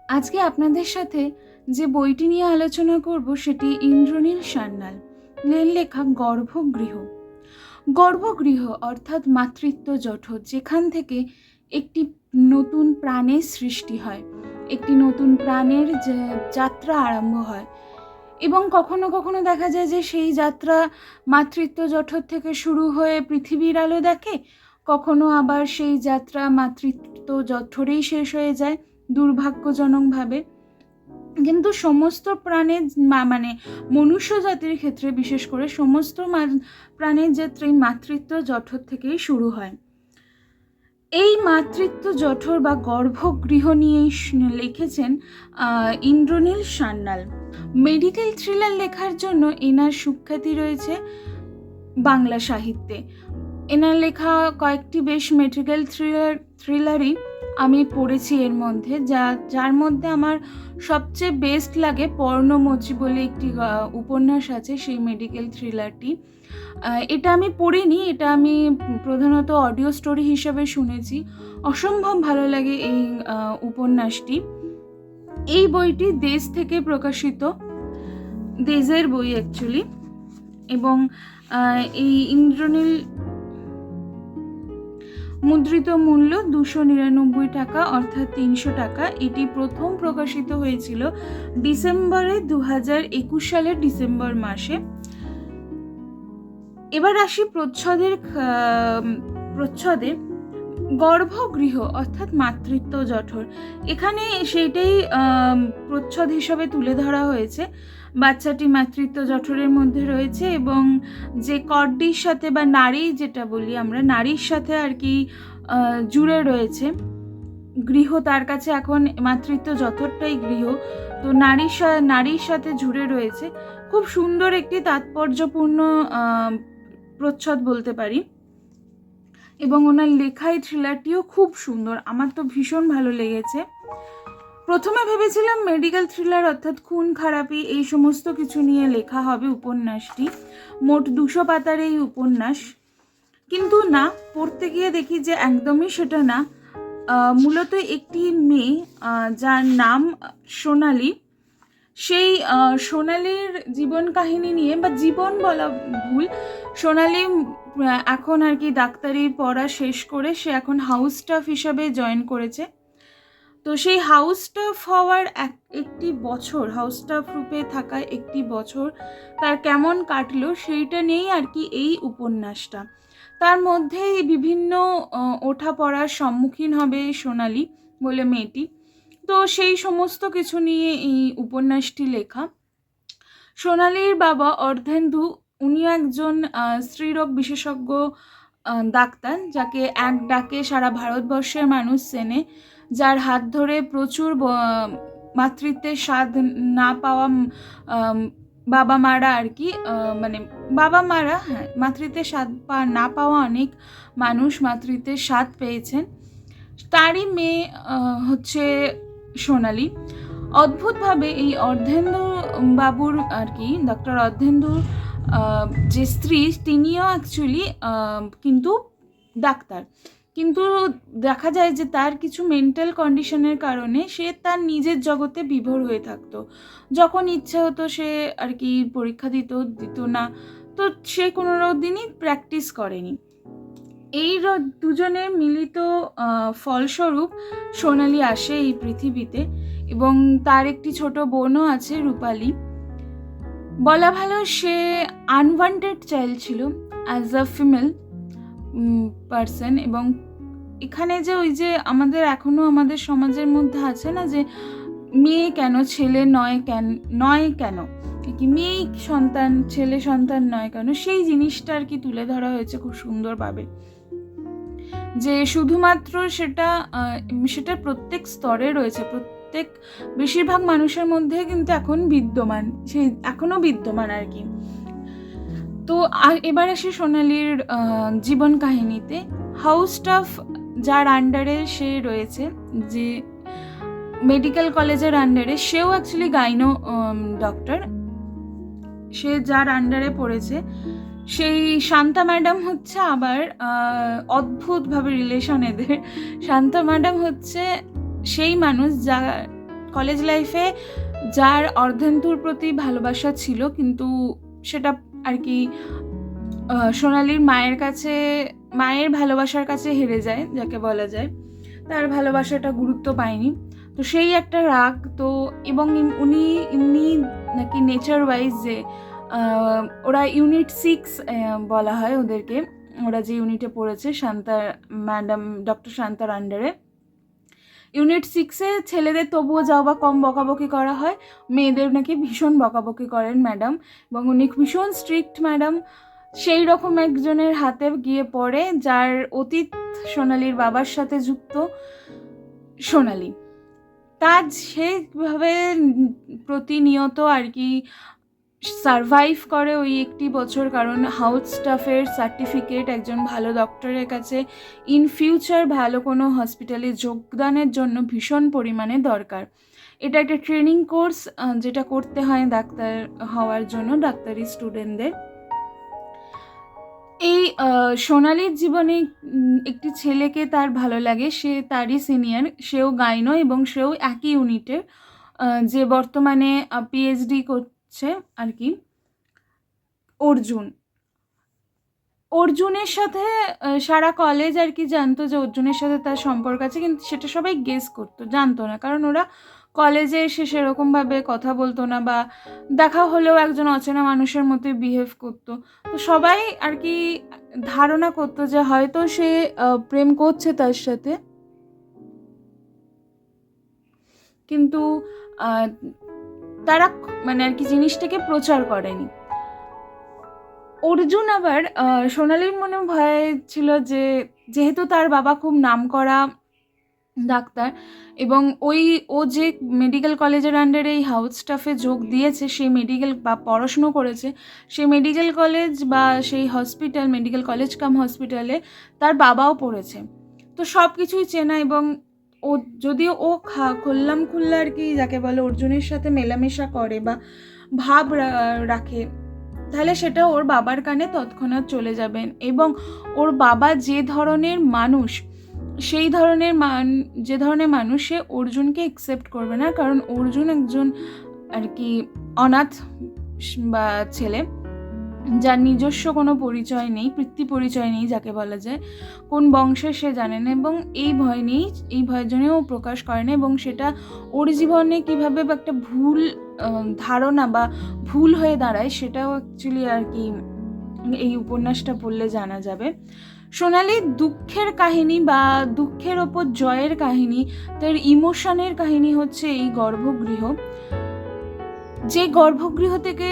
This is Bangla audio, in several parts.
আজকে আপনাদের সাথে যে বইটি নিয়ে আলোচনা করব সেটি ইন্দ্রনীল সান্যালের লেখা গর্ভগৃহ। গর্ভগৃহ অর্থাৎ মাতৃত্ব জঠর, যেখান থেকে একটি নতুন প্রাণের সৃষ্টি হয়, একটি নতুন প্রাণের যাত্রা আরম্ভ হয়। এবং কখনো কখনো দেখা যায় যে সেই যাত্রা মাতৃত্ব জঠর থেকে শুরু হয়ে পৃথিবীর আলো দেখে, কখনো আবার সেই যাত্রা মাতৃত্ব জঠরেই শেষ হয়ে যায় দুর্ভাগ্যজনকভাবে। কিন্তু সমস্ত প্রাণের মানে মনুষ্য জাতির ক্ষেত্রে বিশেষ করে সমস্ত প্রাণের যাত্রাই মাতৃত্ব জঠর থেকেই শুরু হয়। এই মাতৃত্ব জঠর বা গর্ভগৃহ নিয়েই লিখেছেন ইন্দ্রনীল সান্যাল। মেডিকেল থ্রিলার লেখার জন্য এনার সুখ্যাতি রয়েছে বাংলা সাহিত্যে। এনার লেখা কয়েকটি বেশ মেডিকেল থ্রিলারই আমি পড়েছি এর মধ্যে, যার মধ্যে আমার সবচেয়ে বেস্ট লাগে পর্ণমোচী বলে একটি উপন্যাস আছে, সেই মেডিকেল থ্রিলারটি। এটা আমি পড়িনি, এটা আমি প্রধানত অডিও স্টোরি হিসেবে শুনেছি। অসম্ভব ভালো লাগে এই উপন্যাসটি। এই বইটি দেশ থেকে প্রকাশিত, দেশের বই অ্যাকচুয়ালি। এবং এই ইন্দ্রনীল মুদ্রিত মূল্য 299 টাকা অর্থাৎ 300 টাকা। এটি প্রথম প্রকাশিত হয়েছিল ডিসেম্বরে 2021 সালের ডিসেম্বর মাসে। এবার আসি প্রচ্ছদে। গর্ভগৃহ অর্থাৎ মাতৃত্ব জঠর, এখানে সেইটাই প্রচ্ছদ হিসাবে তুলে ধরা হয়েছে। বাচ্চাটি মাতৃত্ব জঠরের মধ্যে রয়েছে এবং যে কর্ডির সাথে বা নারী যেটা বলি আমরা, নারীর সাথে আর কি জুড়ে রয়েছে গৃহ। তার কাছে এখন মাতৃত্ব জঠরটাই গৃহ, তো নারীর সাথে জুড়ে রয়েছে। খুব সুন্দর একটি তাৎপর্যপূর্ণ প্রচ্ছদ বলতে পারি। এবং ওনার লেখা এই থ্রিলারটিও খুব সুন্দর, আমার তো ভীষণ ভালো লেগেছে। প্রথমে ভেবেছিলাম মেডিকেল থ্রিলার অর্থাৎ খুন খারাপি এই সমস্ত কিছু নিয়ে লেখা হবে উপন্যাসটি। মোট 200 পাতার এই উপন্যাস, কিন্তু না, পড়তে গিয়ে দেখি যে একদমই সেটা না। মূলত একটি মেয়ে যার নাম সোনালি, সেই সোনালির জীবন কাহিনী নিয়ে, বা জীবন বলা ভুল, সোনালি এখন আর কি ডাক্তারি পড়া শেষ করে সে এখন হাউস স্টাফ হিসাবে জয়েন করেছে। তো সেই হাউস স্টাফ হওয়ার একটি বছর, হাউস স্টাফ রূপে থাকা একটি বছর তার কেমন কাটলো সেইটা নিয়েই আর কি এই উপন্যাসটা। তার মধ্যে বিভিন্ন ওঠাপড়ার সম্মুখীন হবে সোনালি বলে মেয়েটি। তো সেই সমস্ত কিছু নিয়ে এই উপন্যাসটি লেখা। সোনালির বাবা অর্ধেন্দু, উনিও একজন স্ত্রীরোগ বিশেষজ্ঞ ডাক্তার, যাকে এক ডাকে সারা ভারতবর্ষের মানুষ চেনে, যার হাত ধরে প্রচুর মাতৃত্বের স্বাদ না পাওয়া বাবা মারা আর কি, মানে বাবা মারা, হ্যাঁ, মাতৃত্বের স্বাদ না পাওয়া অনেক মানুষ মাতৃত্বের স্বাদ পেয়েছেন। তারই মেয়ে হচ্ছে সোনালি। অদ্ভুতভাবে এই অর্ধেন্দু বাবুর আর কি, ডক্টর অর্ধেন্দুর যে স্ত্রী, তিনিও অ্যাকচুয়ালি কিন্তু ডাক্তার, কিন্তু দেখা যায় যে তার কিছু মেন্টাল কন্ডিশনের কারণে সে তার নিজের জগতে বিভোর হয়ে থাকতো। যখন ইচ্ছা হতো সে আর কি পরীক্ষা দিত না, তো সে কোনো দিনই প্র্যাকটিস করেনি। এই দুজনের মিলিত ফলস্বরূপ সোনালি আসে এই পৃথিবীতে, এবং তার একটি ছোট বোনও আছে, রূপালী। বলা ভালো সে আনওয়ান্টেড চাইল্ড ছিল অ্যাজ আ ফিমেল পার্সন। এবং এখানে যে ওই যে আমাদের এখনো আমাদের সমাজের মধ্যে আছে না, যে মেয়ে কেন ছেলে নয় কেন, কি মেয়ে সন্তান ছেলে সন্তান নয় কেন, সেই জিনিসটা আর কি তুলে ধরা হয়েছে খুব সুন্দরভাবে। যে শুধুমাত্র সেটা প্রত্যেক স্তরে রয়েছে, বেশিরভাগ মানুষের মধ্যে কিন্তু এখনো বিদ্যমান আর কি। তো এবার আসি সোনালির জীবন কাহিনীতে। হাউস স্টাফ যার আন্ডারে সে রয়েছে, যে মেডিকেল কলেজের আন্ডারে, সেও অ্যাকচুয়ালি গাইনো ডক্টর, সে যার আন্ডারে পড়েছে সেই শান্তা ম্যাডাম হচ্ছে আবার অদ্ভুতভাবে রিলেশন এদের। শান্তা ম্যাডাম হচ্ছে সেই মানুষ যা কলেজ লাইফে যার অর্ধাঙ্গিনীর প্রতি ভালোবাসা ছিল, কিন্তু সেটা আর কি সোনালির মায়ের ভালোবাসার কাছে হেরে যায়, যাকে বলা যায়। তার ভালোবাসাটা গুরুত্ব পায়নি, তো সেই একটা রাগ। তো এবং উনি এমনি নাকি নেচার ওয়াইজ যে ওরা ইউনিট 6 বলা হয় ওদেরকে, ওরা যে ইউনিটে পড়েছে শান্তা ম্যাডাম, ডক্টর শান্তার আন্ডারে, ইউনিট 6-এ ছেলেদের তবুও যাও বা কম বকাবকি করা হয়, মেয়েদের নাকি ভীষণ বকাবকি করেন ম্যাডাম, এবং উনি ভীষণ স্ট্রিক্ট ম্যাডাম। সেই রকম একজনের হাতে গিয়ে পড়ে যার অতীত সোনালির বাবার সাথে যুক্ত সোনালি। তাজ সেভাবে প্রতিনিয়ত আর কি সারভাইভ করে ওই একটি বছর, কারণ হাউস স্টাফের সার্টিফিকেট একজন ভালো ডক্টরের কাছে ইন ফিউচার ভালো কোনো হসপিটালে যোগদানের জন্য ভীষণ পরিমাণে দরকার। এটা একটা ট্রেনিং কোর্স যেটা করতে হয় ডাক্তার হওয়ার জন্য ডাক্তারি স্টুডেন্টদের। এই সোনালির জীবনে একটি ছেলেকে তার ভালো লাগে, সে তারই সিনিয়র, সেও গাইনো এবং সেও একই ইউনিটের, যে বর্তমানে পিএইচডি করছে আর কি, অর্জুনের সাথে সারা কলেজ আর কি জানতো যে অর্জুনের সাথে তার সম্পর্ক আছে, কিন্তু সেটা সবাই গেস করতো, জানতো না, কারণ ওরা কলেজে এসে সেরকমভাবে কথা বলতো না, বা দেখা হলেও একজন অচেনা মানুষের মতোই বিহেভ করতো। তো সবাই আর কি ধারণা করতো যে হয়তো সে প্রেম করছে তার সাথে, কিন্তু তারা মানে আর কি জিনিসটাকে প্রচার করেনি। অর্জুন আবার সোনালির মনে ভয় ছিল যে যেহেতু তার বাবা খুব নামকরা ডাক্তার, এবং ও যে মেডিকেল কলেজের আন্ডারে এই হাউস স্টাফে যোগ দিয়েছে, সেই মেডিকেল বা পড়াশুনো করেছে, সেই মেডিকেল কলেজ বা সেই হসপিটাল, মেডিকেল কলেজ কাম হসপিটালে তার বাবাও পড়েছে, তো সব কিছুই চেনা। এবং ও যদিও ও খুল্লা আর কি যাকে বলে অর্জুনের সাথে মেলামেশা করে বা ভাব রাখে, তাহলে সেটা ওর বাবার কানে তৎক্ষণাৎ চলে যাবেন, এবং ওর বাবা যে ধরনের মানুষ, সেই ধরনের যে ধরনের মানুষ, সে অর্জুনকে অ্যাকসেপ্ট করবে না, কারণ অর্জুন একজন আর কি অনাথ বা ছেলে, যার নিজস্ব কোনো পরিচয় নেই, পিতৃ পরিচয় নেই যাকে বলা যায়, কোন বংশে সে জানে না, এবং এই ভয়ের জন্য ও প্রকাশ করে না, এবং সেটা ওর জীবনে কীভাবে একটা ভুল ধারণা বা ভুল হয়ে দাঁড়ায়, সেটাও অ্যাকচুয়ালি আর কি এই উপন্যাসটা পড়লে জানা যাবে। সোনালির দুঃখের কাহিনী বা দুঃখের ওপর জয়ের কাহিনী, তার ইমোশনের কাহিনী হচ্ছে এই গর্ভগৃহ। যে গর্ভগৃহ থেকে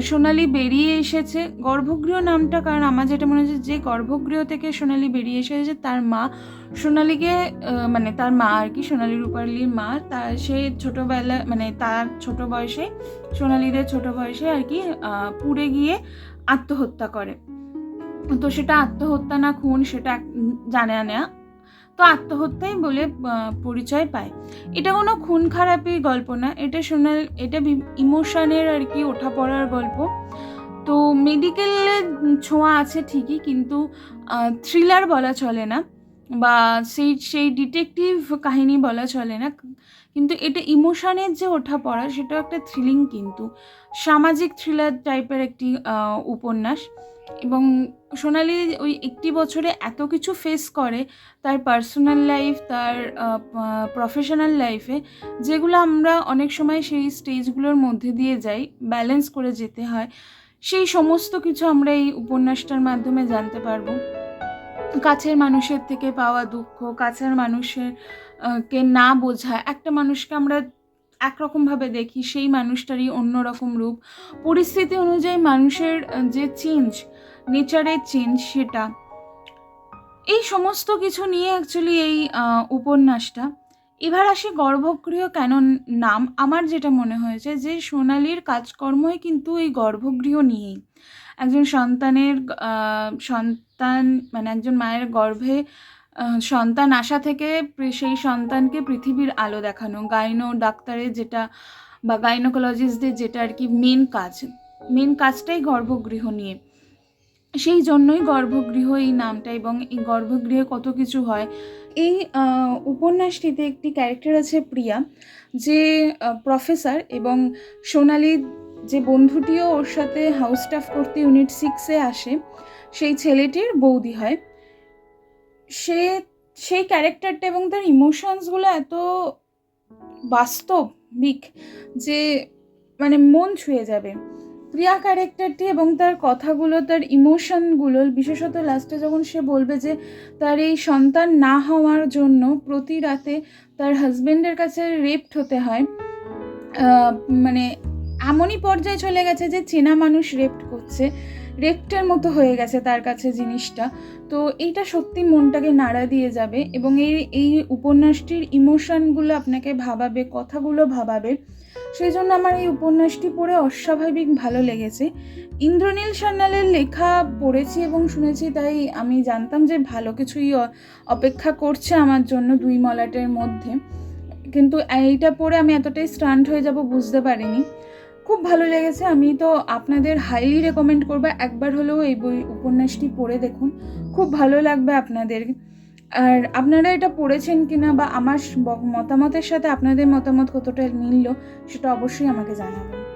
সোনালি বেরিয়ে এসেছে, গর্ভগৃহ নামটা কারণ আমার যেটা মনে হচ্ছে, যে গর্ভগৃহ থেকে সোনালি বেরিয়ে এসেছে, তার মা সোনালিকে মানে তার মা আর কি, সোনালি রূপালীর মা, সে ছোটোবেলা মানে তার ছোটো বয়সে, সোনালিদের ছোটো বয়সে আর কি পুড়ে গিয়ে আত্মহত্যা করে। তো সেটা আত্মহত্যা না খুন সেটা জানে না, তো আত্মহত্যাই বলে পরিচয় পায়। এটা কোনো খুন খারাপি গল্প না, এটা এটা ইমোশনের আর কি ওঠা পড়ার গল্প। তো মেডিকেলের ছোঁয়া আছে ঠিকই, কিন্তু থ্রিলার বলা চলে না, বা সেই ডিটেকটিভ কাহিনী বলা চলে না, কিন্তু এটা ইমোশনের যে ওঠা পড়া, সেটাও একটা থ্রিলিং, কিন্তু সামাজিক থ্রিলার টাইপের একটি উপন্যাস। এবং সোনালি ওই একটি বছরে এত কিছু ফেস করে, তার পার্সোনাল লাইফ, তার প্রফেশনাল লাইফে, যেগুলো আমরা অনেক সময় সেই স্টেজগুলোর মধ্যে দিয়ে যাই, ব্যালেন্স করে যেতে হয়, সেই সমস্ত কিছু আমরা এই উপন্যাসটার মাধ্যমে জানতে পারবো। কাছের মানুষের থেকে পাওয়া দুঃখ, কাছের মানুষের কে না বোঝা, একটা মানুষকে আমরা একরকমভাবে দেখি, সেই মানুষটারই অন্যরকম রূপ, পরিস্থিতি অনুযায়ী মানুষের যে চেঞ্জ, নেচারের চেঞ্জ, সেটা, এই সমস্ত কিছু নিয়ে অ্যাকচুয়ালি এই উপন্যাসটা। এবার আসি গর্ভগৃহ কেন নাম। আমার যেটা মনে হয়েছে যে সোনালির কাজকর্মই কিন্তু এই গর্ভগৃহ নিয়েই, একজন সন্তান মানে একজন মায়ের গর্ভে সন্তান আসা থেকে সেই সন্তানকে পৃথিবীর আলো দেখানো, ডাক্তারের যেটা বা গাইনোকোলজিস্টদের যেটা আর কি মেন কাজটাই গর্ভগৃহ নিয়ে। সেই জন্যই গর্ভগৃহ এই নামটা, এবং এই গর্ভগৃহে কত কিছু হয়। এই উপন্যাসটিতে একটি ক্যারেক্টার আছে প্রিয়া, যে প্রফেসর, এবং সোনালির যে বন্ধুটিও ওর সাথে হাউস স্টাফ করতে ইউনিট 6-এ আসে, সেই ছেলেটির বৌদি হয়। সেই ক্যারেক্টারটা এবং তার ইমোশনসগুলো এত বাস্তবিক যে মানে মন ছুঁয়ে যাবে। প্রিয়া ক্যারেক্টারটি এবং তার কথাগুলো, তার ইমোশনগুলো, বিশেষত লাস্টে যখন সে বলবে যে তার এই সন্তান না হওয়ার জন্য প্রতি রাতে তার হাজবেন্ডের কাছে রেপড হতে হয়, মানে এমনই পর্যায়ে চলে গেছে যে চেনা মানুষ রেপড করছে, রেপটের মতো হয়ে গেছে তার কাছে জিনিসটা। তো এইটা সত্যি মনটাকে নাড়া দিয়ে যাবে, এবং এই উপন্যাসটির ইমোশনগুলো আপনাকে ভাবাবে, কথাগুলো ভাবাবে। সেই জন্য আমার এই উপন্যাসটি পড়ে অস্বাভাবিক ভালো লেগেছে। ইন্দ্রনীল সান্যালের লেখা পড়েছি এবং শুনেছি, তাই আমি জানতাম যে ভালো কিছুই অপেক্ষা করছে আমার জন্য দুই মলাটের মধ্যে, কিন্তু এইটা পড়ে আমি এতটাই স্টান্ট হয়ে যাব বুঝতে পারিনি। খুব ভালো লেগেছে। আমি তো আপনাদের হাইলি রেকমেন্ড করবো একবার হলেও এই উপন্যাসটি পড়ে দেখুন, খুব ভালো লাগবে আপনাদের। আর আপনারা এটা পড়েছেন কিনা বা আমার মতামতের সাথে আপনাদের মতামত কতটা মিলল সেটা অবশ্যই আমাকে জানাবেন।